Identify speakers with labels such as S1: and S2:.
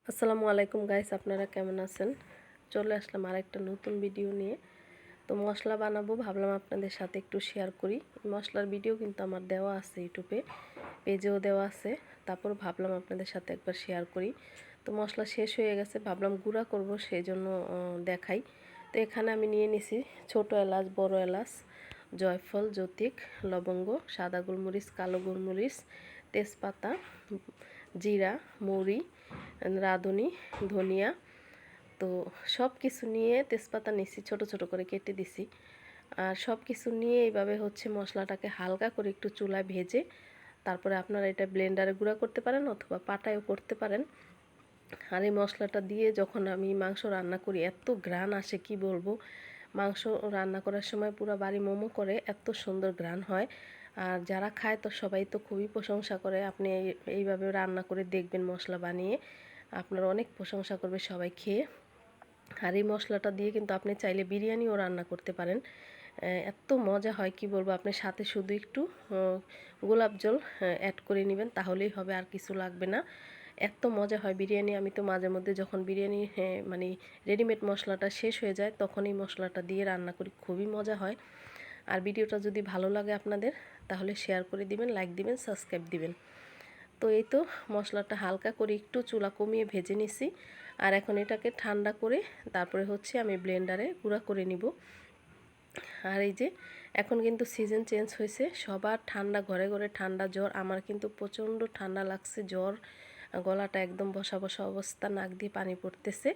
S1: আসসালামু আলাইকুম গাইস, আপনারা কেমন আছেন? চলে আসলাম আরেকটা নতুন ভিডিও নিয়ে। তো মশলা বানাবো, ভাবলাম আপনাদের সাথে একটু শেয়ার করি। মশলার ভিডিও কিন্তু আমার দেওয়া আছে ইউটিউবে, পেজেও দেওয়া আছে। তারপর ভাবলাম আপনাদের সাথে একবার শেয়ার করি। তো মশলা শেষ হয়ে গেছে, ভাবলাম গুঁড়া করব, সেই জন্য দেখাই। তো এখানে আমি নিয়ে নিছি ছোট এলাচ, বড় এলাচ, জয়ফল, জ্যোতিক, লবঙ্গ, সাদা গোলমরিচ, কালো গোলমরিচ, তেজপাতা, জিরা, মৌরি, রাঁধুনি, ধনিয়া। তো সব কিছু নিয়ে তেজপাতা নিছি, ছোট ছোট করে কেটে দিছি। আর সব কিছু নিয়ে এইভাবে মশলাটাকে হালকা করে একটু চুলায় ভেজে তারপরে আপনারা এটা ব্লেন্ডারে গুঁড়া করতে পারেন অথবা পাটায়ও করতে পারেন। আর এই মশলাটা দিয়ে যখন আমি মাংস রান্না করি এত ঘ্রাণ আসে, কি বলবো। মাংস রান্না করার সময় পুরো বাড়ি মোমো করে, এত সুন্দর ঘ্রাণ হয়। আর যারা খায় তো সবাই তো খুবই প্রশংসা করে। আপনি এইভাবে রান্না করে দেখবেন মশলা বানিয়ে, আপনার অনেক প্রশংসা করবে সবাই খেয়ে। আর এই মশলাটা দিয়ে কিন্তু আপনি চাইলে বিরিয়ানিও রান্না করতে পারেন। এত মজা হয়, কি বলবো। আপনি সাথে শুধু একটু গোলাপ জল অ্যাড করে নেবেন, তাহলেই হবে, আর কিছু লাগবে না। এত মজা হয় বিরিয়ানি। আমি তো মাঝে মধ্যে যখন বিরিয়ানি মানে রেডিমেড মশলাটা শেষ হয়ে যায় তখন এই মশলাটা দিয়ে রান্না করি, খুবই মজা হয়। আর ভিডিওটা যদি ভালো লাগে আপনাদের, তাহলে শেয়ার করে দিবেন, লাইক দিবেন, সাবস্ক্রাইব দিবেন। তো এই তো মশলাটা হালকা করে একটু চুলা কমিয়ে ভেজে নিছি। আর এখন এটাকে ঠান্ডা করে তারপরে আমি ব্লেন্ডারে গুঁড়া করে নিব। আর এই যে এখন কিন্তু সিজন চেঞ্জ হয়েছে, সবার ঠান্ডা, ঘরে ঘরে ঠান্ডা, জ্বর। আমার কিন্তু প্রচণ্ড ঠান্ডা লাগছে, জ্বর, গলাটা একদম বসা বসা অবস্থা, নাক দিয়ে পানি পড়তেছে।